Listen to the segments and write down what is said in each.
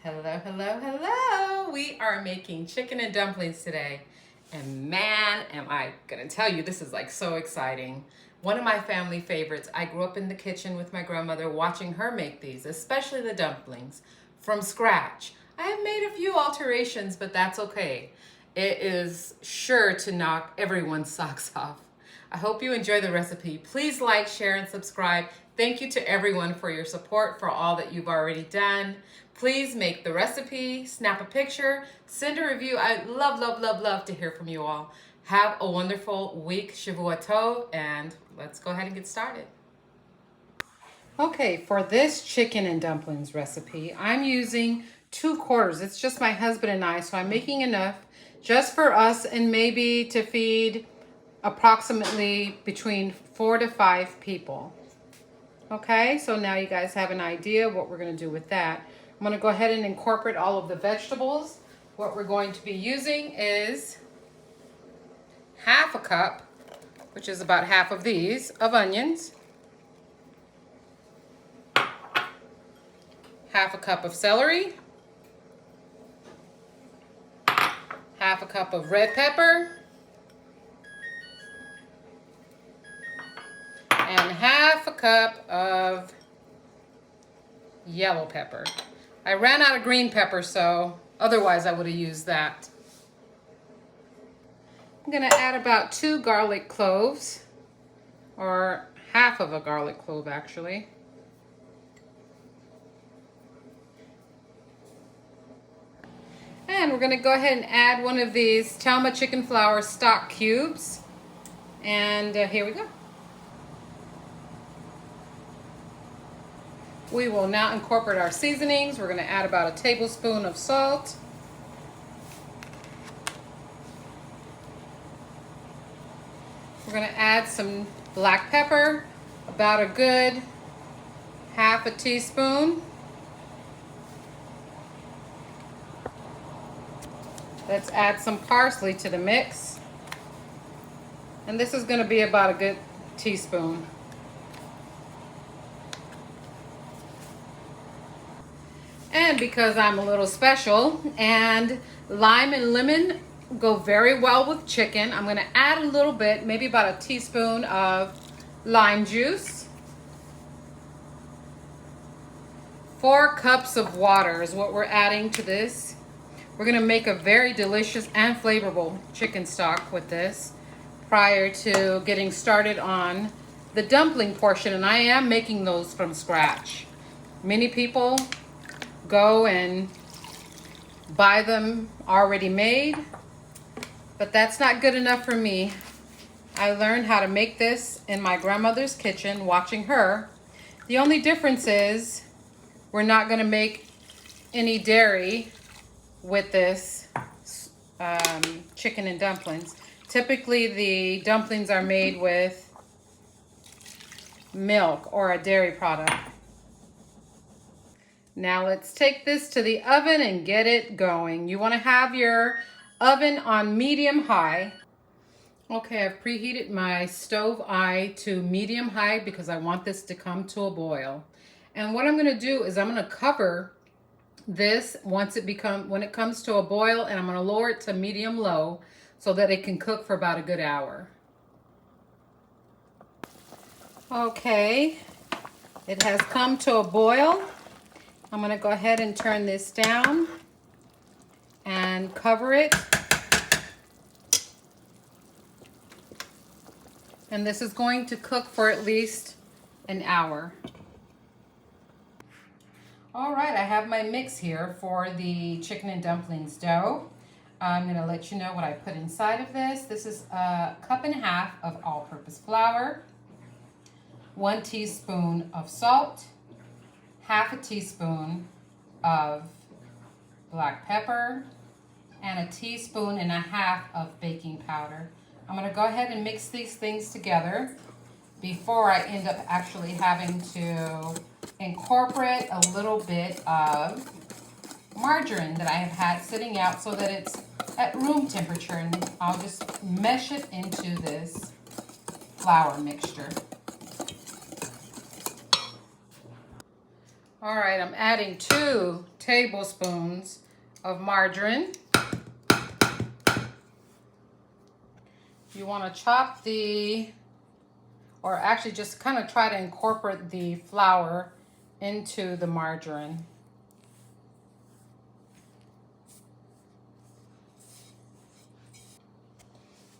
Hello, hello, hello. We are making chicken and dumplings today. And man, am I gonna tell you, this is like so exciting. One of my family favorites. I grew up in the kitchen with my grandmother watching her make these, especially the dumplings, from scratch. I have made a few alterations, but that's okay. It is sure to knock everyone's socks off. I hope you enjoy the recipe. Please like, share, and subscribe. Thank you to everyone for your support, for all that you've already done. Please make the recipe, snap a picture, send a review. I love, love, love, love to hear from you all. Have a wonderful week, Shavua Tov, and let's go ahead and get started. Okay, for this chicken and dumplings recipe, I'm using 2/4. It's just my husband and I, so I'm making enough just for us and maybe to feed approximately between 4 to 5 people. Okay, so now you guys have an idea what we're going to do with that. I'm going to go ahead and incorporate all of the vegetables. What we're going to be using is half a cup, which is about half of these, of onions. Half a cup of celery. Half a cup of red pepper. And half a cup of yellow pepper. I ran out of green pepper, so otherwise I would have used that. I'm gonna add about 2 garlic cloves, or half of a garlic clove actually. And we're gonna go ahead and add one of these Talma chicken flour stock cubes. And here we go. We will now incorporate our seasonings. We're going to add about a tablespoon of salt. We're going to add some black pepper, about a good half a teaspoon. Let's add some parsley to the mix. And this is going to be about a good teaspoon. And because I'm a little special and lime and lemon go very well with chicken, I'm going to add a little bit, maybe about a teaspoon of lime juice. 4 cups of water is what we're adding to this. We're going to make a very delicious and flavorful chicken stock with this prior to getting started on the dumpling portion. And I am making those from scratch. Many people go and buy them already made, but that's not good enough for me. I learned how to make this in my grandmother's kitchen watching her. The only difference is we're not going to make any dairy with this chicken and dumplings. Typically the dumplings are made with milk or a dairy product. Now let's take this to the oven and get it going. You want to have your oven on medium high. Okay, I've preheated my stove eye to medium high because I want this to come to a boil. And what I'm going to do is I'm going to cover this when it comes to a boil, and I'm going to lower it to medium low so that it can cook for about a good hour. Okay, it has come to a boil. I'm going to go ahead and turn this down and cover it. And this is going to cook for at least an hour. All right, I have my mix here for the chicken and dumplings dough. I'm going to let you know what I put inside of this. This is 1.5 cups of all-purpose flour, 1 teaspoon of salt, half a teaspoon of black pepper, and 1.5 teaspoons of baking powder. I'm going to go ahead and mix these things together before I end up actually having to incorporate a little bit of margarine that I have had sitting out so that it's at room temperature, and I'll just mesh it into this flour mixture. All right, I'm adding 2 tablespoons of margarine. You want to chop or actually just kind of try to incorporate the flour into the margarine.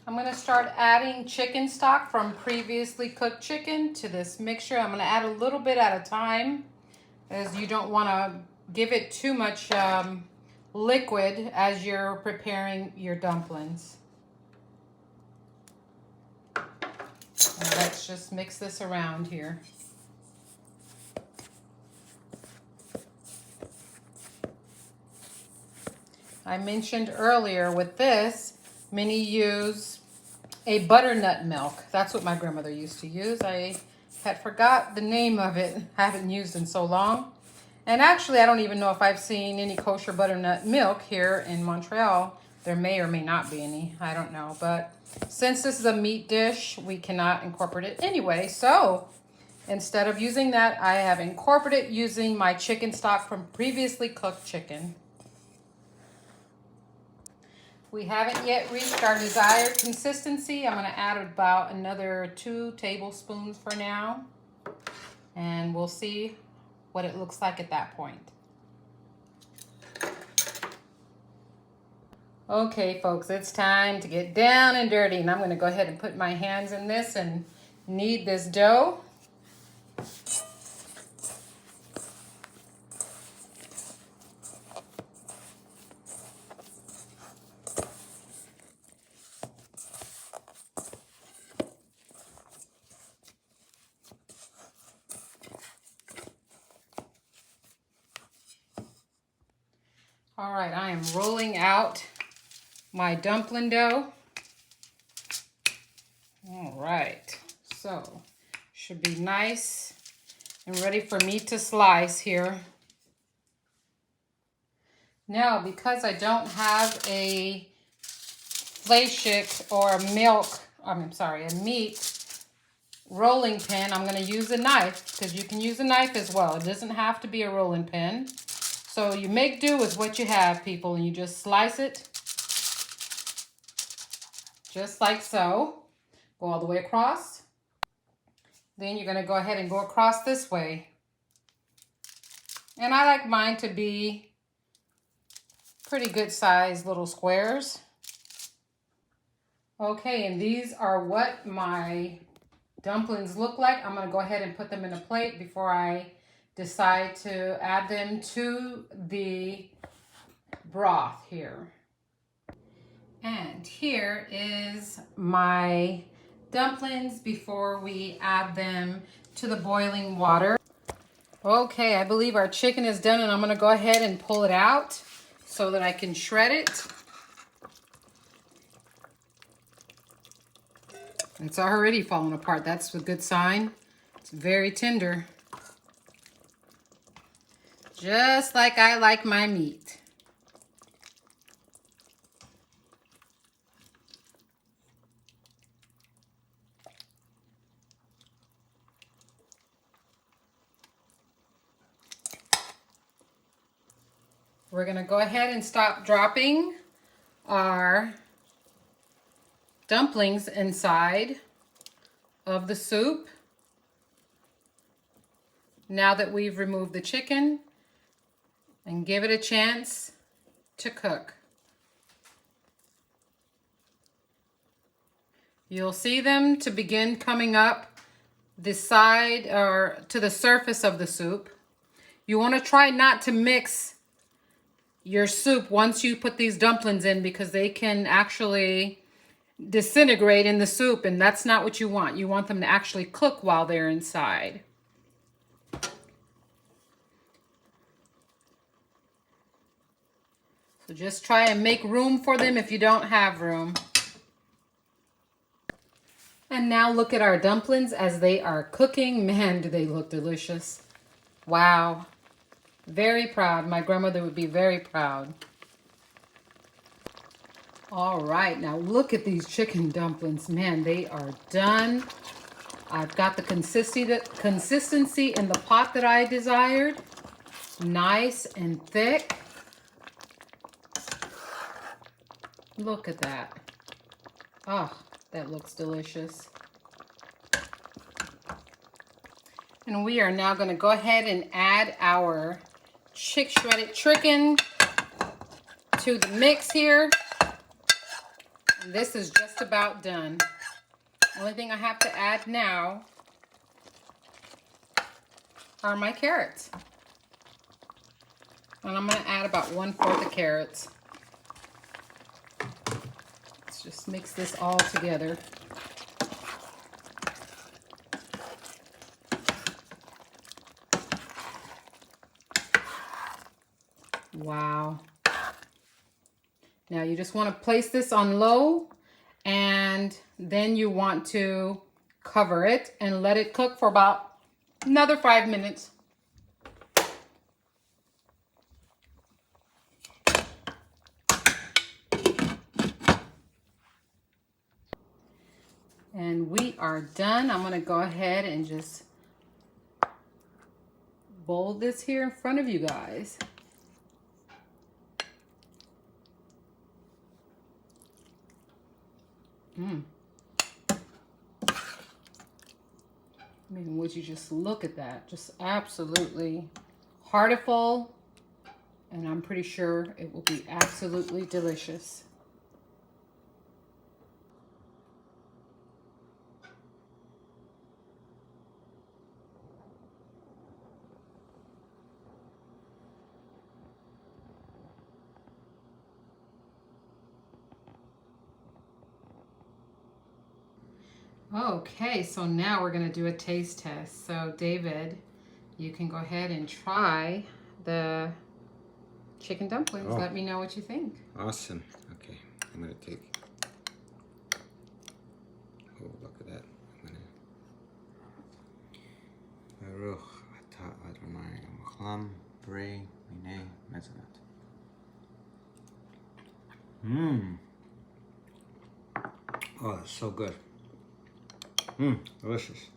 I'm going to start adding chicken stock from previously cooked chicken to this mixture. I'm going to add a little bit at a time, as you don't want to give it too much liquid as you're preparing your dumplings. And let's just mix this around here. I mentioned earlier with this, many use a butternut milk. That's what my grandmother used to use. I had forgot the name of it. Haven't used in so long. And actually, I don't even know if I've seen any kosher butternut milk here in Montreal. There may or may not be any. I don't know. But since this is a meat dish, we cannot incorporate it anyway. So instead of using that, I have incorporated using my chicken stock from previously cooked chicken. We haven't yet reached our desired consistency. I'm going to add about another 2 tablespoons for now. And we'll see what it looks like at that point. Okay, folks, it's time to get down and dirty. And I'm going to go ahead and put my hands in this and knead this dough. All right, I am rolling out my dumpling dough. All right, so should be nice and ready for me to slice here. Now, because I don't have a fleishik or a meat rolling pin, I'm going to use a knife, because you can use a knife as well. It doesn't have to be a rolling pin. So you make do with what you have, people, and you just slice it just like so. Go all the way across. Then you're going to go ahead and go across this way. And I like mine to be pretty good sized little squares. Okay, and these are what my dumplings look like. I'm going to go ahead and put them in a plate before I decide to add them to the broth here. And here is my dumplings before we add them to the boiling water. Okay, I believe our chicken is done, and I'm going to go ahead and pull it out so that I can shred it. It's already falling apart. That's a good sign. It's very tender. Just like I like my meat. We're going to go ahead and stop dropping our dumplings inside of the soup. Now that we've removed the chicken, and give it a chance to cook. You'll see them to begin coming up the side or to the surface of the soup. You want to try not to mix your soup once you put these dumplings in, because they can actually disintegrate in the soup, and that's not what you want. You want them to actually cook while they're inside. So just try and make room for them if you don't have room. And now look at our dumplings as they are cooking. Man, do they look delicious. Wow. Very proud. My grandmother would be very proud. All right, now look at these chicken dumplings. Man, they are done. I've got the consistency in the pot that I desired. Nice and thick. Look at that. Oh, that looks delicious. And we are now going to go ahead and add our shredded chicken to the mix here. And this is just about done. The only thing I have to add now are my carrots. And I'm going to add about 1/4 of carrots. Let's just mix this all together. Wow. Now you just want to place this on low, and then you want to cover it and let it cook for about another 5 minutes. And we are done. I'm going to go ahead and just bowl this here in front of you guys. I mean, would you just look at that? Just absolutely heartiful. And I'm pretty sure it will be absolutely delicious. Okay, so now we're going to do a taste test. So David, you can go ahead and try the chicken dumplings. Oh. Let me know what you think. Awesome. Okay, I'm gonna take. Oh, look at that. I'm gonna. Oh, that's so good. Delicious.